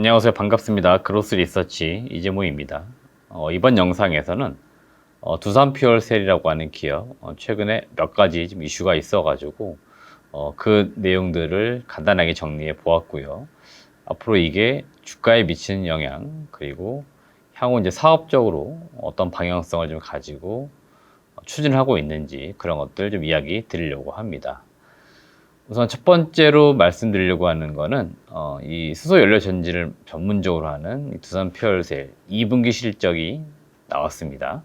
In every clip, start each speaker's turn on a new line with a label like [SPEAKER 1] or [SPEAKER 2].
[SPEAKER 1] 안녕하세요. 반갑습니다. 그로스 리서치 이재모입니다. 이번 영상에서는 두산퓨얼셀이라고 하는 기업 최근에 몇 가지 좀 이슈가 있어가지고 그 내용들을 간단하게 정리해 보았고요. 앞으로 이게 주가에 미치는 영향, 그리고 향후 이제 사업적으로 어떤 방향성을 좀 가지고 추진하고 있는지 그런 것들 좀 이야기 드리려고 합니다. 우선 첫 번째로 말씀드리려고 하는 거는 이 수소 연료 전지를 전문적으로 하는 두산 퓨얼셀 2분기 실적이 나왔습니다.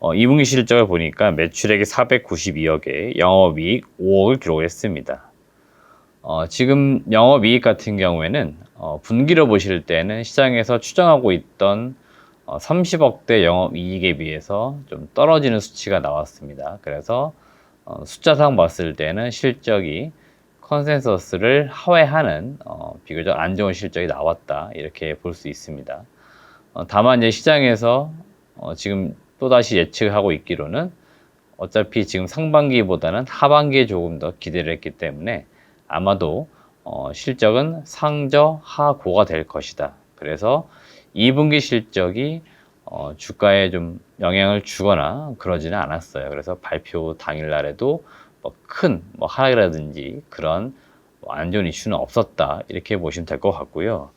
[SPEAKER 1] 2분기 실적을 보니까 매출액이 492억에 영업이익 5억을 기록했습니다. 지금 영업이익 같은 경우에는 분기로 보실 때는 시장에서 추정하고 있던 30억대 영업이익에 비해서 좀 떨어지는 수치가 나왔습니다. 그래서 숫자상 봤을 때는 실적이 컨센서스를 하회하는 비교적 안 좋은 실적이 나왔다, 이렇게 볼 수 있습니다. 다만 이제 시장에서 지금 또다시 예측하고 있기로는 어차피 지금 상반기보다는 하반기에 조금 더 기대를 했기 때문에 아마도 실적은 상저하고가 될 것이다. 그래서 2분기 실적이 주가에 좀 영향을 주거나 그러지는 않았어요. 그래서 발표 당일날에도 큰 하락이라든지 그런 안 좋은 이슈는 없었다, 이렇게 보시면 될 것 같고요.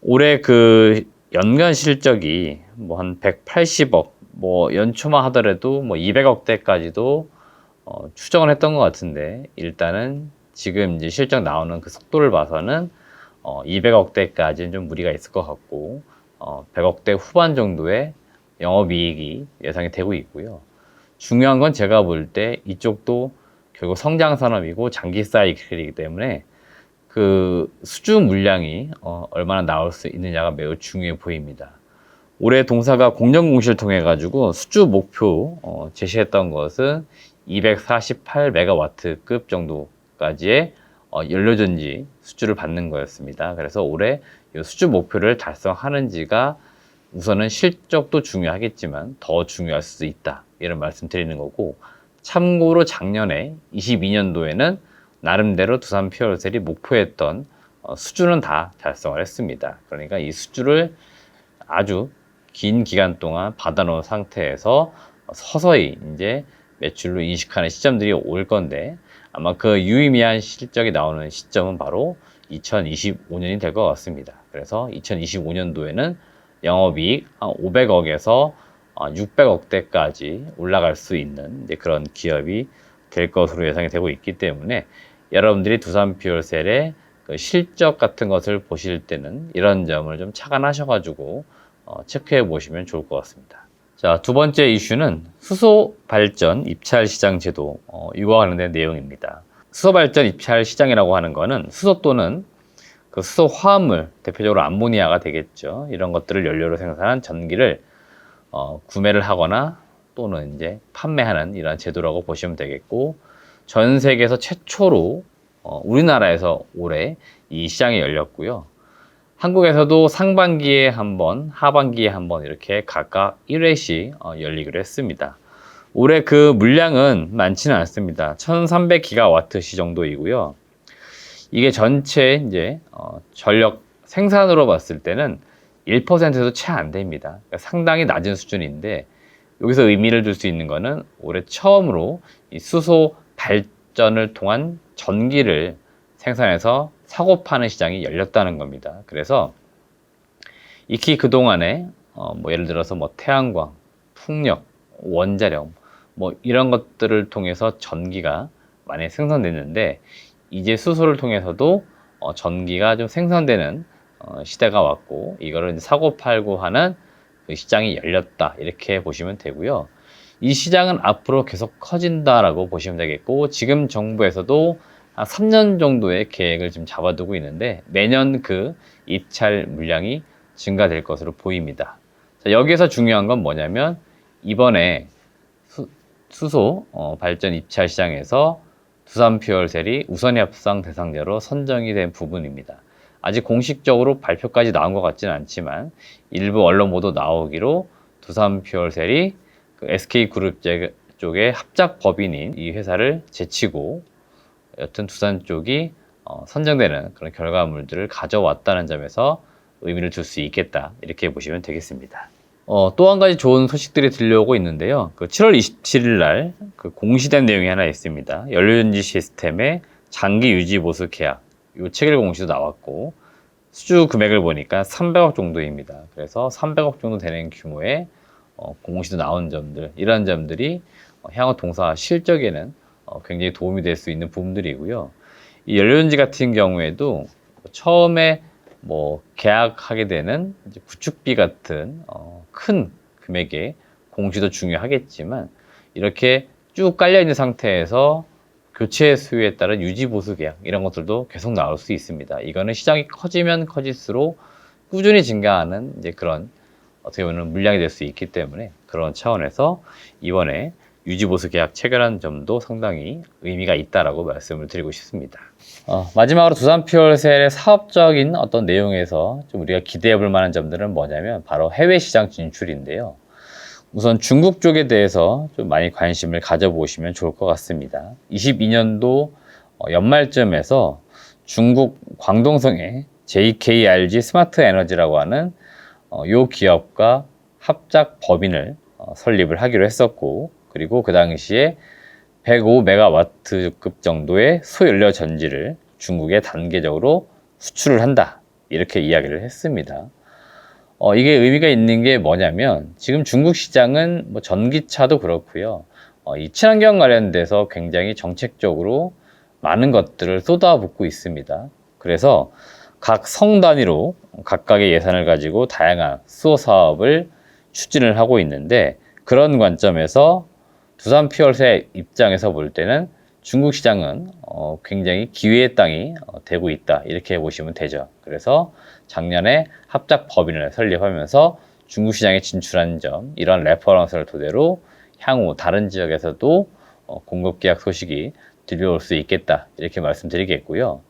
[SPEAKER 1] 올해 그 연간 실적이 한 180억, 연초만 하더라도 200억대까지도 추정을 했던 것 같은데, 일단은 지금 이제 실적 나오는 그 속도를 봐서는 200억대까지는 좀 무리가 있을 것 같고 100억대 후반 정도의 영업이익이 예상이 되고 있고요. 중요한 건 제가 볼 때 이쪽도 결국 성장 산업이고 장기 사이클이기 때문에 그 수주 물량이 얼마나 나올 수 있느냐가 매우 중요해 보입니다. 올해 동사가 공정공시를 통해 가지고 수주 목표 제시했던 것은 248메가와트급 정도까지의 연료전지 수주를 받는 거였습니다. 그래서 올해 이 수주 목표를 달성하는지가 우선은 실적도 중요하겠지만 더 중요할 수 있다, 이런 말씀 드리는 거고, 참고로 작년에 22년도에는 나름대로 두산 퓨얼셀이 목표했던 수주는 다 달성을 했습니다. 그러니까 이 수주를 아주 긴 기간 동안 받아놓은 상태에서 서서히 이제 매출로 인식하는 시점들이 올 건데, 아마 그 유의미한 실적이 나오는 시점은 바로 2025년이 될 것 같습니다. 그래서 2025년도에는 영업이익 한 500억에서 600억대까지 올라갈 수 있는 그런 기업이 될 것으로 예상이 되고 있기 때문에, 여러분들이 두산 퓨얼셀의 그 실적 같은 것을 보실 때는 이런 점을 좀 착안하셔가지고 체크해 보시면 좋을 것 같습니다. 자, 두 번째 이슈는 수소 발전 입찰 시장 제도, 이와 관련된 내용입니다. 수소 발전 입찰 시장이라고 하는 거는 수소 또는 그 수소 화합물, 대표적으로 암모니아가 되겠죠. 이런 것들을 연료로 생산한 전기를 구매를 하거나 또는 이제 판매하는 이런 제도라고 보시면 되겠고, 전 세계에서 최초로 우리나라에서 올해 이 시장이 열렸고요. 한국에서도 상반기에 한 번, 하반기에 한 번 이렇게 각각 1회씩 열리기로 했습니다. 올해 그 물량은 많지는 않습니다. 1300기가와트시 정도이고요. 이게 전체 이제 전력 생산으로 봤을 때는 1%도 채 안 됩니다. 그러니까 상당히 낮은 수준인데, 여기서 의미를 둘 수 있는 거는 올해 처음으로 이 수소 발전을 통한 전기를 생산해서 사고 파는 시장이 열렸다는 겁니다. 그래서 익히 그동안에 예를 들어서 태양광, 풍력, 원자력 이런 것들을 통해서 전기가 많이 생산됐는데, 이제 수소를 통해서도 전기가 좀 생산되는 시대가 왔고, 이거를 이제 사고 팔고 하는 그 시장이 열렸다, 이렇게 보시면 되고요. 이 시장은 앞으로 계속 커진다라고 보시면 되겠고, 지금 정부에서도 한 3년 정도의 계획을 지금 잡아두고 있는데, 매년 그 입찰 물량이 증가될 것으로 보입니다. 자, 여기서 중요한 건 뭐냐면, 이번에 수소 발전 입찰 시장에서 두산 퓨얼셀이 우선 협상 대상자로 선정이 된 부분입니다. 아직 공식적으로 발표까지 나온 것 같지는 않지만 일부 언론 보도 나오기로 두산 퓨얼셀이 그 SK그룹 쪽의 합작 법인인 이 회사를 제치고 여튼 두산 쪽이 선정되는 그런 결과물들을 가져왔다는 점에서 의미를 줄 수 있겠다. 이렇게 보시면 되겠습니다. 또 한 가지 좋은 소식들이 들려오고 있는데요. 그 7월 27일 날 그 공시된 내용이 하나 있습니다. 연료전지 시스템의 장기 유지 보수 계약. 이 체결 공시도 나왔고, 수주 금액을 보니까 300억 정도입니다. 그래서 300억 정도 되는 규모의 공시도 나온 점들, 이러한 점들이 향후 동사 실적에는 굉장히 도움이 될 수 있는 부분들이고요. 이 연료전지 같은 경우에도 처음에 계약하게 되는 이제 구축비 같은 큰 금액의 공시도 중요하겠지만, 이렇게 쭉 깔려 있는 상태에서 교체 수요에 따른 유지 보수 계약 이런 것들도 계속 나올 수 있습니다. 이거는 시장이 커지면 커질수록 꾸준히 증가하는 이제 그런 어떻게 보면 물량이 될 수 있기 때문에, 그런 차원에서 이번에 유지 보수 계약 체결한 점도 상당히 의미가 있다라고 말씀을 드리고 싶습니다. 마지막으로 두산퓨얼셀의 사업적인 어떤 내용에서 좀 우리가 기대해 볼 만한 점들은 뭐냐면 바로 해외 시장 진출인데요. 우선 중국 쪽에 대해서 좀 많이 관심을 가져보시면 좋을 것 같습니다. 22년도 연말쯤에서 중국 광동성의 JKRG 스마트 에너지라고 하는 이 기업과 합작 법인을 설립을 하기로 했었고, 그리고 그 당시에 105메가와트급 정도의 소연료 전지를 중국에 단계적으로 수출을 한다, 이렇게 이야기를 했습니다. 이게 의미가 있는 게 뭐냐면, 지금 중국 시장은 전기차도 그렇고요. 이 친환경 관련돼서 굉장히 정책적으로 많은 것들을 쏟아붓고 있습니다. 그래서 각 성 단위로 각각의 예산을 가지고 다양한 수호 사업을 추진을 하고 있는데, 그런 관점에서 두산퓨얼의 입장에서 볼 때는 중국 시장은 굉장히 기회의 땅이 되고 있다, 이렇게 보시면 되죠. 그래서 작년에 합작 법인을 설립하면서 중국 시장에 진출한 점, 이런 레퍼런스를 토대로 향후 다른 지역에서도 공급 계약 소식이 들려올 수 있겠다, 이렇게 말씀드리겠고요.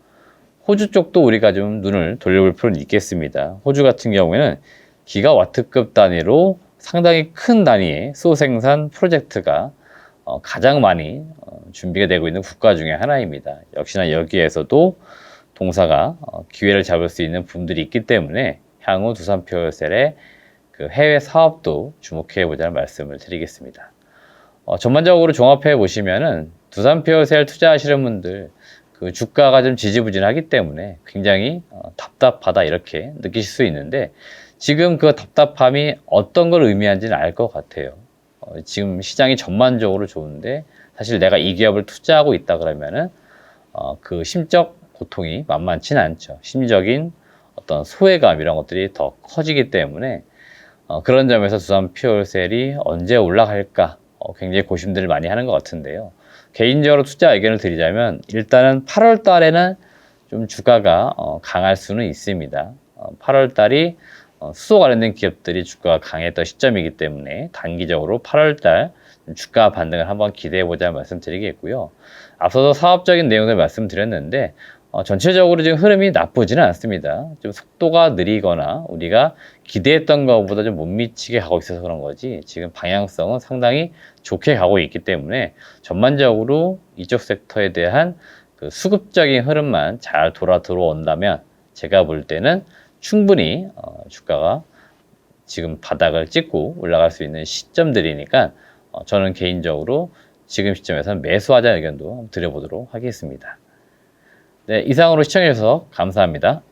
[SPEAKER 1] 호주 쪽도 우리가 좀 눈을 돌려볼 필요는 있겠습니다. 호주 같은 경우에는 기가와트급 단위로 상당히 큰 단위의 수생산 프로젝트가 가장 많이 준비가 되고 있는 국가 중에 하나입니다. 역시나 여기에서도 동사가 기회를 잡을 수 있는 부분들이 있기 때문에 향후 두산퓨얼셀의 그 해외 사업도 주목해 보자는 말씀을 드리겠습니다. 전반적으로 종합해 보시면은 두산퓨얼셀 투자하시는 분들 그 주가가 좀 지지부진하기 때문에 굉장히 답답하다, 이렇게 느끼실 수 있는데, 지금 그 답답함이 어떤 걸 의미하는지는 알 것 같아요. 지금 시장이 전반적으로 좋은데 사실 내가 이 기업을 투자하고 있다 그러면은 그 심적 고통이 만만치는 않죠. 심적인 어떤 소외감, 이런 것들이 더 커지기 때문에 그런 점에서 두산퓨얼셀이 언제 올라갈까 굉장히 고심들을 많이 하는 것 같은데요. 개인적으로 투자 의견을 드리자면, 일단은 8월 달에는 좀 주가가 강할 수는 있습니다. 8월 달이 수소 관련된 기업들이 주가가 강했던 시점이기 때문에 단기적으로 8월달 주가 반등을 한번 기대해보자 말씀드리겠고요. 앞서도 사업적인 내용을 말씀드렸는데 전체적으로 지금 흐름이 나쁘지는 않습니다. 좀 속도가 느리거나 우리가 기대했던 것보다 좀 못 미치게 가고 있어서 그런 거지, 지금 방향성은 상당히 좋게 가고 있기 때문에 전반적으로 이쪽 섹터에 대한 그 수급적인 흐름만 잘 들어온다면 제가 볼 때는 충분히 주가가 지금 바닥을 찍고 올라갈 수 있는 시점들이니까 저는 개인적으로 지금 시점에서는 매수하자는 의견도 한번 드려보도록 하겠습니다. 네, 이상으로 시청해 주셔서 감사합니다.